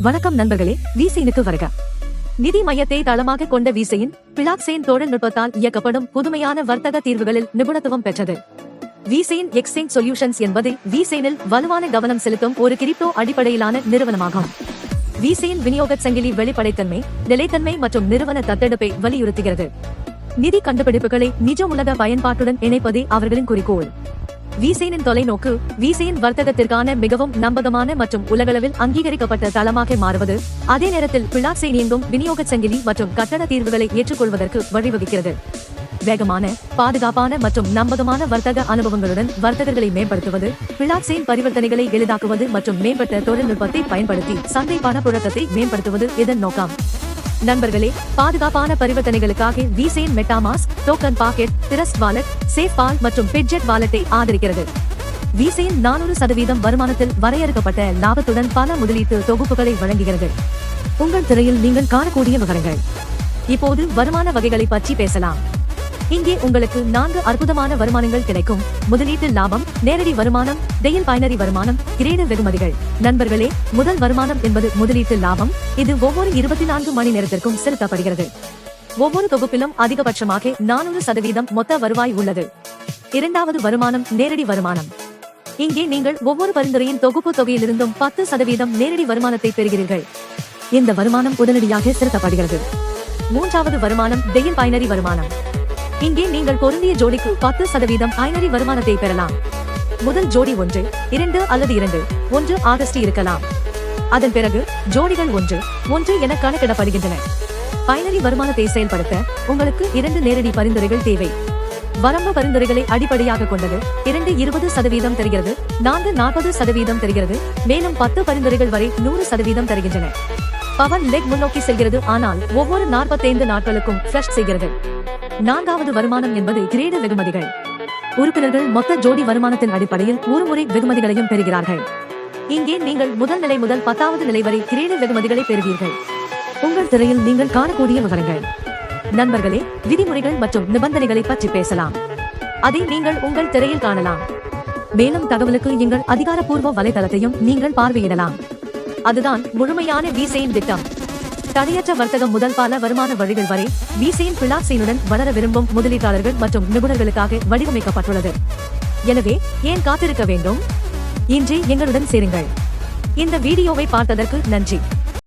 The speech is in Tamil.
வணக்கம் நண்பர்களே, விசைனுக்கு வருக. நிதி மையத்தை தளமாக கொண்ட விசையின் பிளாக்செயின் தொழில்நுட்பத்தால் இயக்கப்படும் புதுமையான வர்த்தக தீர்வுகளில் நிபுணத்துவம் பெற்றது. விசையின் எக்ஸ்சேஞ்ச் சொல்யூஷன்ஸ் என்பது விசைனில் வலுவான கவனம் செலுத்தும் ஒரு கிரிப்டோ அடிப்படையிலான நிறுவனமாகும். விசையின் விநியோக சங்கிலி வெளிப்படைத்தன்மை, நிலைத்தன்மை மற்றும் நிறுவன தத்தெடுப்பை வலியுறுத்துகிறது. நிதி கண்டுபிடிப்புகளை நிஜ உலக பயன்பாட்டுடன் இணைப்பதே அவர்களின் குறிக்கோள். விசைனின் தொலைநோக்கு விசையின் வர்த்தகத்திற்கான மிகவும் நம்பகமான மற்றும் உலகளவில் அங்கீகரிக்கப்பட்ட தளமாக மாறுவது, அதே நேரத்தில் பிளாக்செயின் இயங்கும் விநியோக சங்கிலி மற்றும் கட்டண தீர்வுகளை ஏற்றுக்கொள்வதற்கு வழிவகுக்கிறது. வேகமான, பாதுகாப்பான மற்றும் நம்பகமான வர்த்தக அனுபவங்களுடன் வர்த்தகர்களை மேம்படுத்துவது, பிளாக்செயின் பரிவர்த்தனைகளை எளிதாக்குவது மற்றும் மேம்பட்ட தொழில்நுட்பத்தை பயன்படுத்தி சந்தை பணப்புழக்கத்தை மேம்படுத்துவது இதன் நோக்கம். நண்பர்களே, பாதுகாப்பான பரிவர்த்தனைகளுக்காக விசையின் MetaMask, TokenPocket, Trust Wallet, SafePal மற்றும் பிட்ஜெட் வாலெட்டை ஆதரிக்கிறது. விசையின் 400% வருமானத்தில் வரையறுக்கப்பட்ட லாபத்துடன் பல முதலீட்டு தொகுப்புகளை வழங்குகிறது. உங்கள் திரையில் நீங்கள் காணக்கூடிய விவரங்கள். இப்போது வருமான வகைகளை பற்றி பேசலாம். இங்கே உங்களுக்கு 4 அற்புதமான வருமானங்கள் கிடைக்கும்: முதலீட்டு லாபம், நேரடி வருமானம், டெயில் பைனரி வருமானம், கிரேடு வெகுமதிகள். நண்பர்களே, முதல் வருமானம் என்பது முதலீட்டு லாபம். இது ஒவ்வொரு 24 மணி நேரத்திற்கும் செலுத்தப்படுகிறது. ஒவ்வொரு தொகுப்பிலும் அதிகபட்சமாக 400% மொத்த வருவாய் உள்ளது. இரண்டாவது வருமானம் நேரடி வருமானம். இங்கே நீங்கள் ஒவ்வொரு பரிந்துரையின் தொகுப்பு தொகையிலிருந்தும் 10% நேரடி வருமானத்தை பெறுகிறீர்கள். இந்த வருமானம் உடனடியாக செலுத்தப்படுகிறது. மூன்றாவது வருமானம் டெயில் பைனரி வருமானம். இங்கே நீங்கள் பொருந்திய ஜோடிக்கு 10% பைனரி வருமானத்தை பெறலாம். முதல் ஜோடி 1, 2 அல்லது 2, 1 ஆகஸ்ட் இருக்கலாம். அதன் பிறகு ஜோடிகள் 1, 1 என கணக்கிடப்படுகின்றன. பைனரி வருமானத்தை செயல்படுத்த உங்களுக்கு 2 நேரடி பரிந்துரைகள் தேவை. வரம்பு பரிந்துரைகளை அடிப்படையாக கொண்டது. 2 20% தருகிறது, 4 40% தருகிறது, மேலும் 10 பரிந்துரைகள் வரை 100% தருகின்றன. பவர் லெக் முன்னோக்கி செல்கிறது, ஆனால் ஒவ்வொரு 45 நாட்களுக்கும் ஃப்ரெஷ் செய்கிறது. நான்காவது வருமானம் என்பது கிரேடு வெகுமதிகள். உறுப்பினர்கள் மொத்த ஜோடி வருமானத்தின் அடிப்படையில் ஒரு முறை வெகுமதிகளையும் பெறுகிறார்கள். இங்கே நீங்கள் முதல் நிலை முதல் 10வது நிலை வரை கிரேடு வெகுமதிகளை பெறுவீர்கள். உங்கள் திரையில் நீங்கள் காணக்கூடிய விவரங்கள். நண்பர்களே, விதிமுறைகள் மற்றும் நிபந்தனைகளை பற்றி பேசலாம். அதை நீங்கள் உங்கள் திரையில் காணலாம். மேலும் தகவலுக்கு எங்கள் அதிகாரப்பூர்வ வலைதளத்தையும் நீங்கள் பார்வையிடலாம். அதுதான் முழுமையான விசையின் திட்டம். தடையற்ற வர்த்தகம் முதல் பல வருமான வழிகள் வரை விசையின் பிளாக்செயினுடன் வளர விரும்பும் முதலீட்டாளர்கள் மற்றும் நிபுணர்களுக்காக வடிவமைக்கப்பட்டுள்ளது. எனவே ஏன் காத்திருக்க வேண்டும்? இன்றே எங்களுடன் சேருங்கள். இந்த வீடியோவை பார்த்ததற்கு நன்றி.